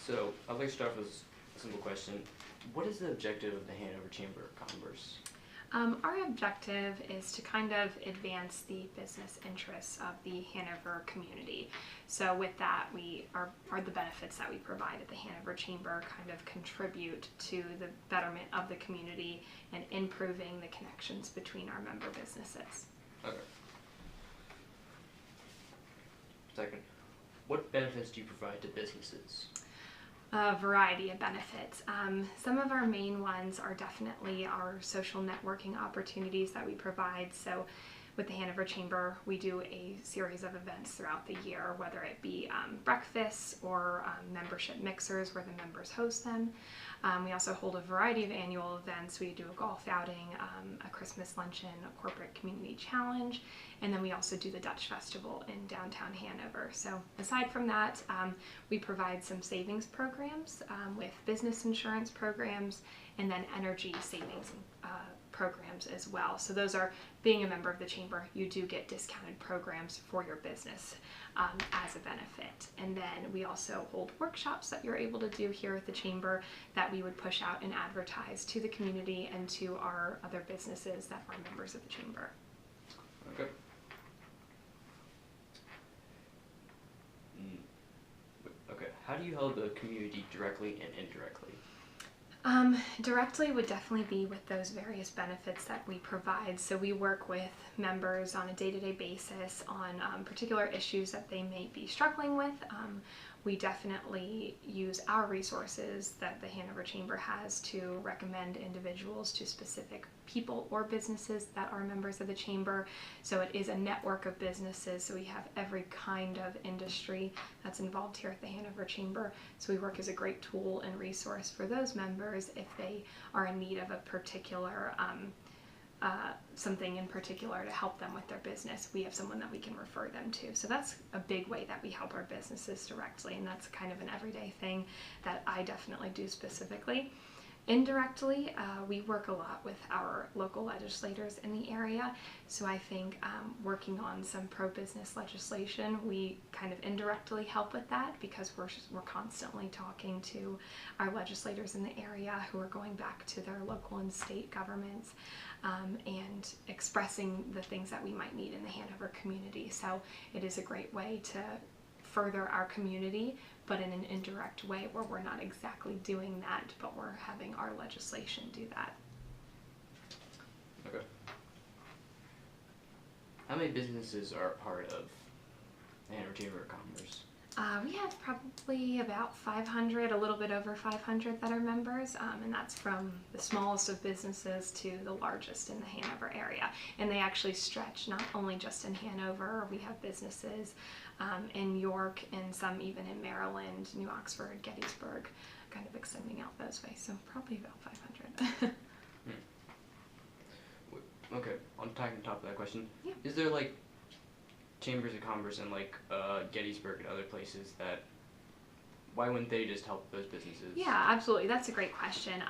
So I'd like to start off with a simple question. What is the objective of the Hanover Chamber of Commerce? Our objective is to kind of advance the business interests of the Hanover community. So with that, are the benefits that we provide at the Hanover Chamber kind of contribute to the betterment of the community and improving the connections between our member businesses. Okay. Second, what benefits do you provide to businesses? A variety of benefits. Some of our main ones are definitely our social networking opportunities that we provide. So with the Hanover Chamber, we do a series of events throughout the year, whether it be breakfasts or membership mixers where the members host them. We also hold a variety of annual events. We do a golf outing, a Christmas luncheon, a corporate community challenge, and then we also do the Dutch Festival in downtown Hanover. So aside from that, we provide some savings programs with business insurance programs and then energy savings programs as well. So those are, being a member of the chamber, you do get discounted programs for your business as a benefit. And then we also hold workshops that you're able to do here at the chamber that we would push out and advertise to the community and to our other businesses that are members of the chamber. Okay. Okay. How do you help the community directly and indirectly? Directly would definitely be with those various benefits that we provide. So we work with members on a day-to-day basis on particular issues that they may be struggling with. We definitely use our resources that the Hanover Chamber has to recommend individuals to specific people or businesses that are members of the chamber. So it is a network of businesses, so we have every kind of industry that's involved here at the Hanover Chamber. So we work as a great tool and resource for those members if they are in need of a particular something in particular to help them with their business. We have someone that we can refer them to. So that's a big way that we help our businesses directly, and that's kind of an everyday thing that I definitely do specifically. Indirectly, we work a lot with our local legislators in the area, so I think working on some pro-business legislation, we kind of indirectly help with that because we're constantly talking to our legislators in the area who are going back to their local and state governments and expressing the things that we might need in the Hanover community. So it is a great way to further our community, but in an indirect way where we're not exactly doing that, but we're having our legislation do that. Okay. How many businesses are a part of the Hanover Chamber of Commerce? We have probably about 500, a little bit over 500 that are members, and that's from the smallest of businesses to the largest in the Hanover area. And they actually stretch not only just in Hanover, we have businesses in York and some even in Maryland, New Oxford, Gettysburg, kind of extending out those ways. So probably about 500. Okay, on top of that question, Yeah. is there like chambers of commerce in like Gettysburg and other places that, why wouldn't they just help those businesses? Yeah, absolutely. That's a great question.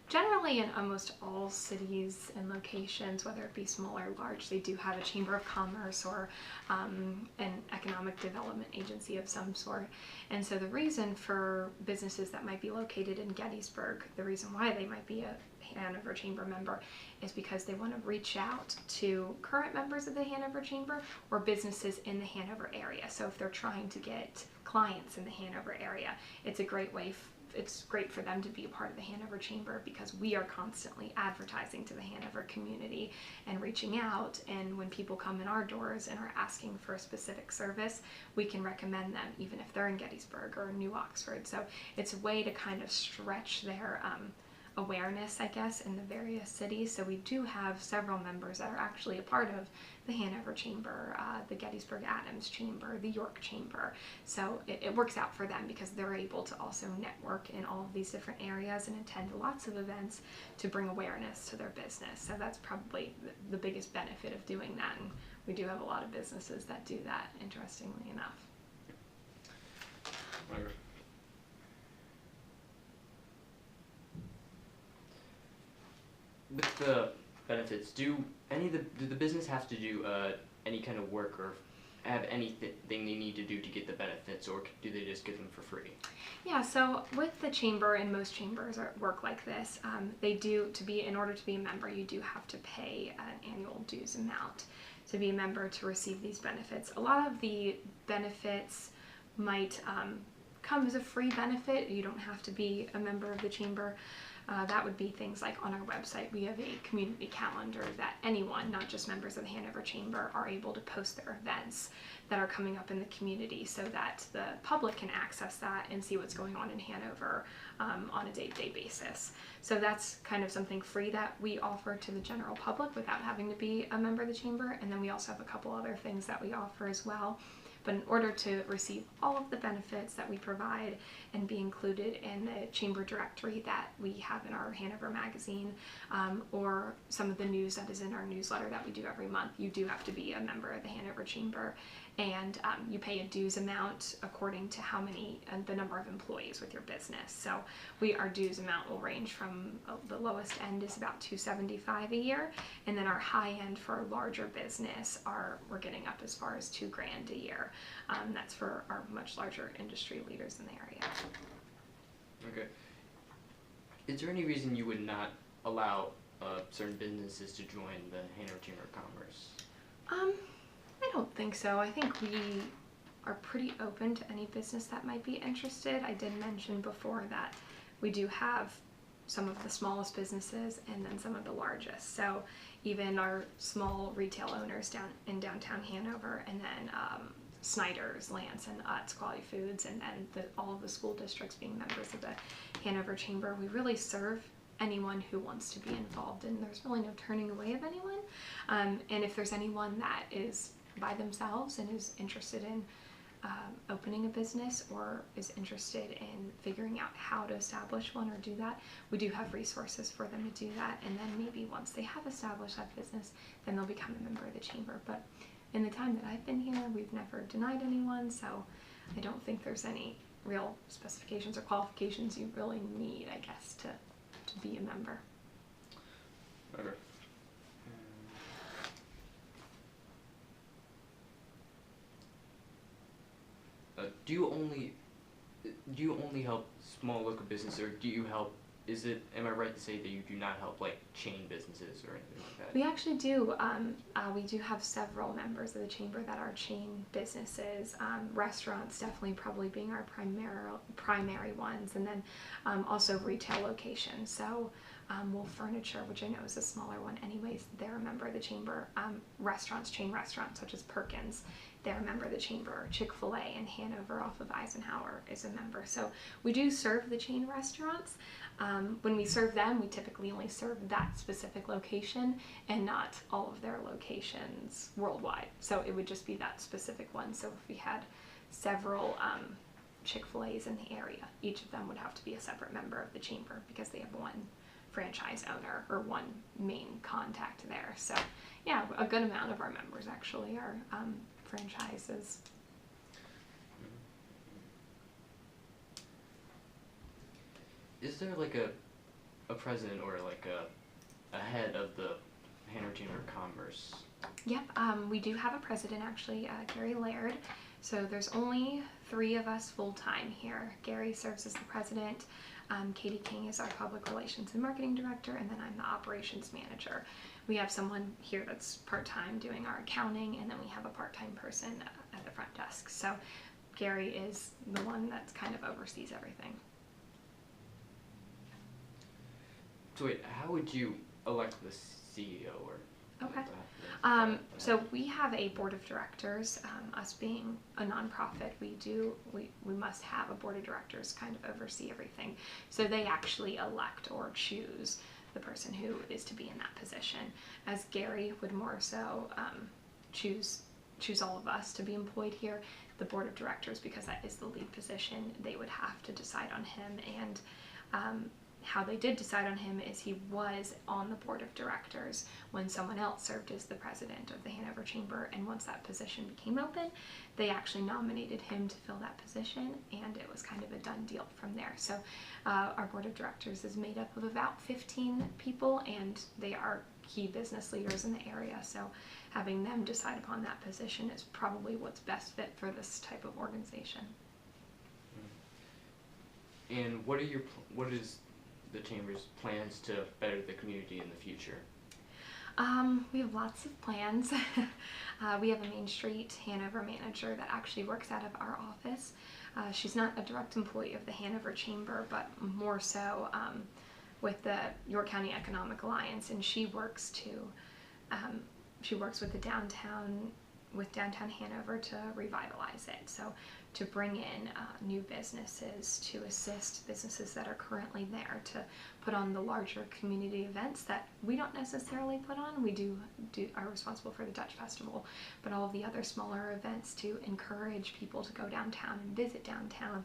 Generally, in almost all cities and locations, whether it be small or large, they do have a chamber of commerce or an economic development agency of some sort. And so the reason for businesses that might be located in Gettysburg, the reason why they might be a Hanover Chamber member is because they want to reach out to current members of the Hanover Chamber or businesses in the Hanover area. So if they're trying to get clients in the Hanover area, it's a great way it's great for them to be a part of the Hanover Chamber because we are constantly advertising to the Hanover community and reaching out, and when people come in our doors and are asking for a specific service, we can recommend them even if they're in Gettysburg or New Oxford. So it's a way to kind of stretch their awareness, I guess, in the various cities. So we do have several members that are actually a part of the Hanover Chamber, the Gettysburg Adams Chamber, the York Chamber. So it works out for them because they're able to also network in all of these different areas and attend lots of events to bring awareness to their business. So that's probably the biggest benefit of doing that, and we do have a lot of businesses that do that, interestingly enough. Okay. With the benefits, do the business have to do any kind of work or have anything they need to do to get the benefits, or do they just give them for free? Yeah, so with the chamber, and most chambers work like this, in order to be a member, you do have to pay an annual dues amount to be a member to receive these benefits. A lot of the benefits might come as a free benefit. You don't have to be a member of the chamber. That would be things like on our website, we have a community calendar that anyone, not just members of the Hanover Chamber, are able to post their events that are coming up in the community so that the public can access that and see what's going on in Hanover on a day-to-day basis. So that's kind of something free that we offer to the general public without having to be a member of the chamber. And then we also have a couple other things that we offer as well. But in order to receive all of the benefits that we provide and be included in the chamber directory that we have in our Hanover magazine, or some of the news that is in our newsletter that we do every month, you do have to be a member of the Hanover Chamber, and you pay a dues amount according to the number of employees with your business. So our dues amount will range from the lowest end is about $275 a year, and then our high end for a larger business we're getting up as far as $2,000 a year. That's for our much larger industry leaders in the area. Okay. Is there any reason you would not allow certain businesses to join the Hanover Chamber of Commerce? I don't think so. I think we are pretty open to any business that might be interested. I did mention before that we do have some of the smallest businesses and then some of the largest. So even our small retail owners down in downtown Hanover, and then Snyder's, Lance, and Utz Quality Foods, and then all of the school districts being members of the Hanover Chamber, we really serve anyone who wants to be involved, and there's really no turning away of anyone. And if there's anyone that is by themselves and is interested in opening a business or is interested in figuring out how to establish one or do that, we do have resources for them to do that. And then maybe once they have established that business, then they'll become a member of the chamber. But in the time that I've been here, we've never denied anyone, so I don't think there's any real specifications or qualifications you really need, I guess, to be a member. Okay. Do you only help small local businesses, or do you help? Am I right to say that you do not help like chain businesses or anything like that? We actually do. We do have several members of the chamber that are chain businesses. Restaurants definitely probably being our primary ones, and then also retail locations. So Wolf Furniture, which I know is a smaller one anyways, they're a member of the chamber. Chain restaurants such as Perkins, they're a member of the chamber. Chick-fil-A in Hanover off of Eisenhower is a member. So we do serve the chain restaurants. When we serve them, we typically only serve that specific location and not all of their locations worldwide. So it would just be that specific one. So if we had several Chick-fil-A's in the area, each of them would have to be a separate member of the chamber because they have one franchise owner or one main contact there. So yeah, a good amount of our members actually are franchises. Is there like a president or like a head of the Hanover Chamber of Commerce? Yep, we do have a president actually, Gary Laird. So there's only 3 of us full-time here. Gary serves as the president. Katie King is our public relations and marketing director, and then I'm the operations manager. We have someone here that's part-time doing our accounting, and then we have a part-time person at the front desk. So Gary is the one that kind of oversees everything. So wait, how would you elect the CEO or? Okay. So we have a board of directors. Us being a nonprofit, we must have a board of directors kind of oversee everything. So they actually elect or choose the person who is to be in that position. As Gary would more so choose all of us to be employed here, the board of directors, because that is the lead position, they would have to decide on him. And how they did decide on him is he was on the board of directors when someone else served as the president of the Hanover Chamber, and once that position became open, they actually nominated him to fill that position, and it was kind of a done deal from there. So our board of directors is made up of about 15 people, and they are key business leaders in the area, so having them decide upon that position is probably what's best fit for this type of organization. And what is the chamber's plans to better the community in the future? We have lots of plans. We have a Main Street Hanover manager that actually works out of our office. She's not a direct employee of the Hanover Chamber, but more so with the York County Economic Alliance, and she works with downtown Hanover to revitalize it. So to bring in new businesses, to assist businesses that are currently there, to put on the larger community events that we don't necessarily put on. We are responsible for the Dutch Festival, but all of the other smaller events to encourage people to go downtown and visit downtown.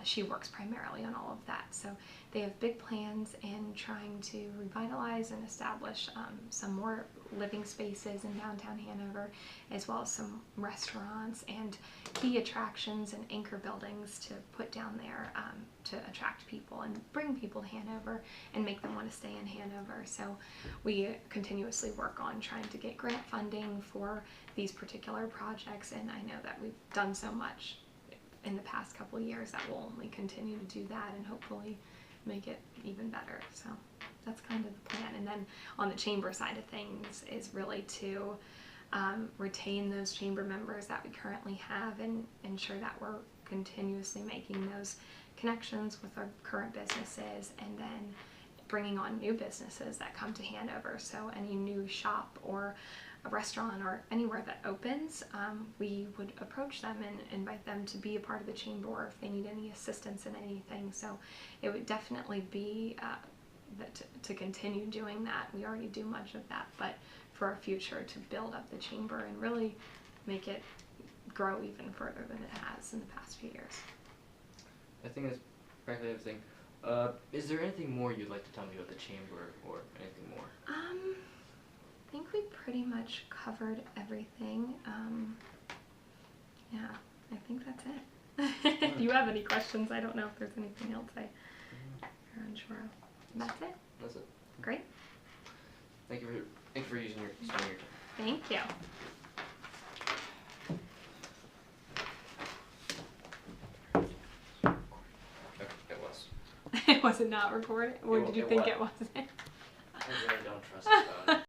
She works primarily on all of that. So they have big plans in trying to revitalize and establish some more living spaces in downtown Hanover, as well as some restaurants and key attractions and anchor buildings to put down there to attract people and bring people to Hanover and make them want to stay in Hanover. So we continuously work on trying to get grant funding for these particular projects, and I know that we've done so much in the past couple of years that we'll only continue to do that and hopefully make it even better. So that's kind of the plan. And then on the chamber side of things is really to retain those chamber members that we currently have and ensure that we're continuously making those connections with our current businesses, and then bringing on new businesses that come to Hanover. So any new shop or a restaurant or anywhere that opens, we would approach them and invite them to be a part of the chamber, or if they need any assistance in anything. So it would definitely be to continue doing that. We already do much of that, but for our future, to build up the chamber and really make it grow even further than it has in the past few years. I think that's practically everything. Is there anything more you'd like to tell me about the chamber, or anything more? I think we pretty much covered everything. Yeah, I think that's it. If you have any questions, I don't know if there's anything else you're unsure of. That's it. That's it. Great. Thank you for using spending your time. Thank you. Okay, it was. Was it not recorded? Or did you think it wasn't? I really don't trust it.